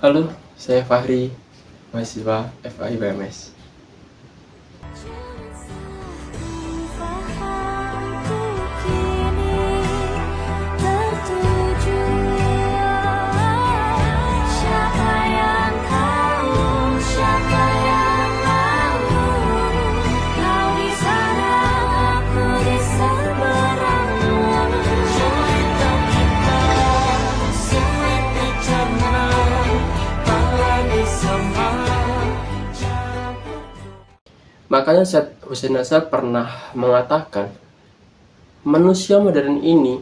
Halo, saya Fahri, mahasiswa FAIBMS. Makanya Syed Hussein Nasr pernah mengatakan, manusia modern ini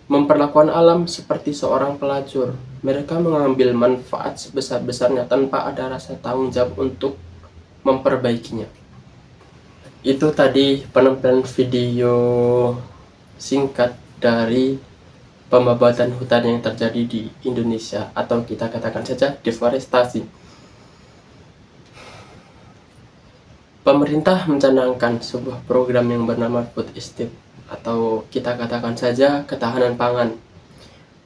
memperlakukan alam seperti seorang pelacur. Mereka mengambil manfaat sebesar-besarnya tanpa ada rasa tanggung jawab untuk memperbaikinya. Itu tadi penampilan video singkat dari pembabatan hutan yang terjadi di Indonesia, atau kita katakan saja deforestasi. Pemerintah mencanangkan sebuah program yang bernama Food Estate, atau kita katakan saja ketahanan pangan.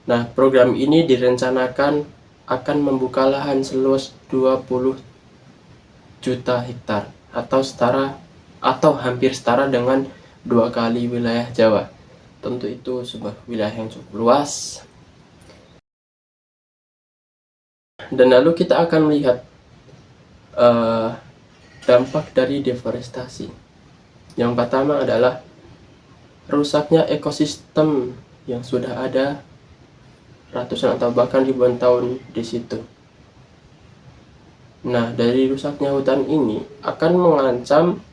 Nah, program ini direncanakan akan membuka lahan seluas 20 juta hektar atau hampir setara dengan 2 kali wilayah Jawa. Tentu itu sebuah wilayah yang cukup luas. Dan lalu kita akan melihat dampak dari deforestasi. Yang pertama adalah rusaknya ekosistem yang sudah ada ratusan atau bahkan ribuan tahun di situ. Nah, dari rusaknya hutan ini akan mengancam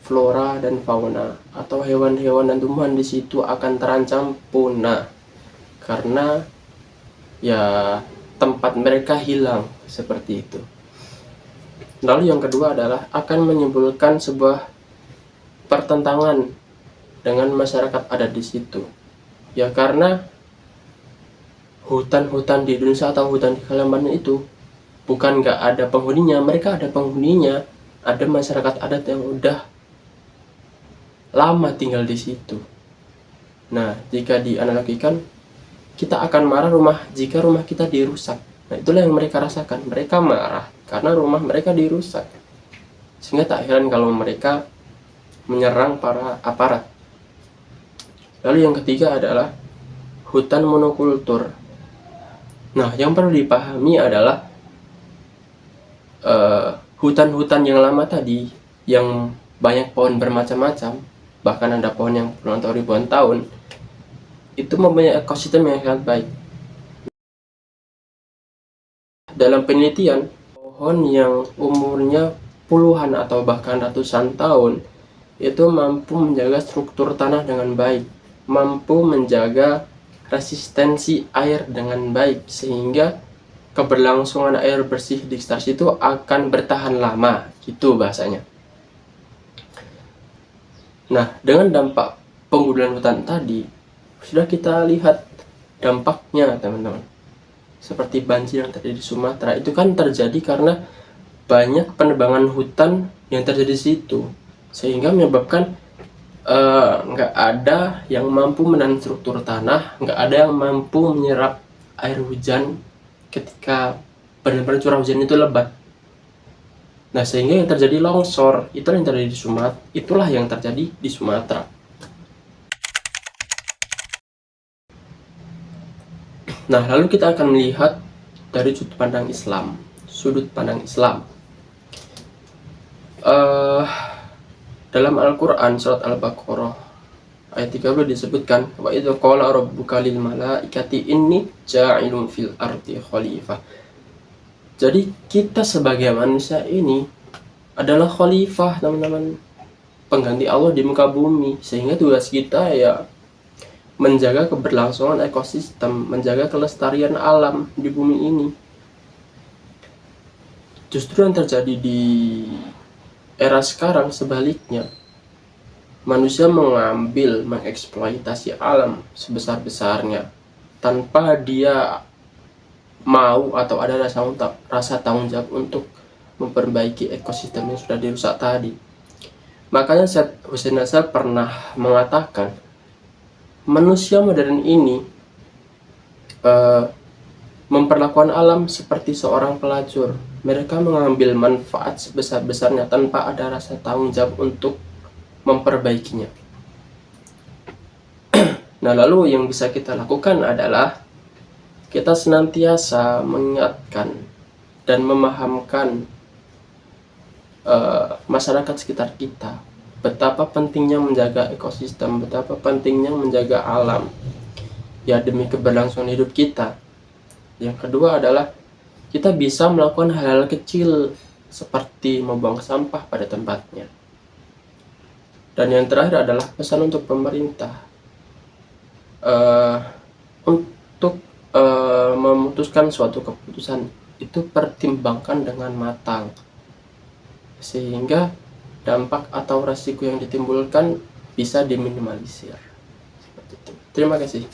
flora dan fauna, atau hewan-hewan dan tumbuhan di situ akan terancam punah karena ya tempat mereka hilang seperti itu. Lalu yang kedua adalah akan menimbulkan sebuah pertentangan dengan masyarakat ada di situ. Ya karena hutan-hutan di Indonesia atau hutan di Kalimantan itu bukan nggak ada penghuninya, mereka ada penghuninya, ada masyarakat adat yang udah lama tinggal di situ. Nah, jika dianalogikan, kita akan marah jika rumah kita dirusak. Nah, itulah yang mereka rasakan. Mereka marah karena rumah mereka dirusak. Sehingga tak heran kalau mereka menyerang para aparat. Lalu yang ketiga adalah hutan monokultur. Nah, yang perlu dipahami adalah hutan-hutan yang lama tadi, yang banyak pohon bermacam-macam, bahkan ada pohon yang puluhan atau ribuan tahun, itu mempunyai ekosistem yang sangat baik. Dalam penelitian, pohon yang umurnya puluhan atau bahkan ratusan tahun itu mampu menjaga struktur tanah dengan baik, mampu menjaga resistensi air dengan baik, sehingga keberlangsungan air bersih di sekitar situ akan bertahan lama, gitu bahasanya. Nah, dengan dampak penggundulan hutan tadi, sudah kita lihat dampaknya, teman-teman. Seperti banjir yang terjadi di Sumatera, itu kan terjadi karena banyak penebangan hutan yang terjadi di situ, sehingga menyebabkan nggak ada yang mampu menahan struktur tanah, nggak ada yang mampu menyerap air hujan ketika benar-benar curah hujan itu lebat. Nah, sehingga yang terjadi longsor, itulah yang terjadi di Sumatera. Nah, lalu kita akan melihat dari sudut pandang Islam. Dalam Al-Quran surat Al-Baqarah ayat 30 disebutkan, wa idza qala rabbuka lil malaikati inni ja'ilun fil ardi khalifah. Jadi kita sebagai manusia ini adalah khalifah, teman-teman, pengganti Allah di muka bumi, sehingga tugas kita ya menjaga keberlangsungan ekosistem, menjaga kelestarian alam di bumi ini. Justru yang terjadi di era sekarang sebaliknya, manusia mengeksploitasi alam sebesar-besarnya tanpa dia mau atau ada rasa tanggung jawab untuk memperbaiki ekosistem yang sudah dirusak tadi. Makanya Syed Hussein Nasr pernah mengatakan, manusia modern ini memperlakukan alam seperti seorang pelacur. Mereka mengambil manfaat sebesar-besarnya tanpa ada rasa tanggung jawab untuk memperbaikinya. Nah, lalu yang bisa kita lakukan adalah kita senantiasa mengingatkan dan memahamkan masyarakat sekitar kita betapa pentingnya menjaga ekosistem, betapa pentingnya menjaga alam ya demi keberlangsungan hidup kita. Yang kedua adalah kita bisa melakukan hal-hal kecil seperti membuang sampah pada tempatnya. Dan yang terakhir adalah pesan untuk pemerintah untuk memutuskan suatu keputusan itu pertimbangkan dengan matang sehingga dampak atau resiko yang ditimbulkan bisa diminimalisir. Seperti itu. Terima kasih.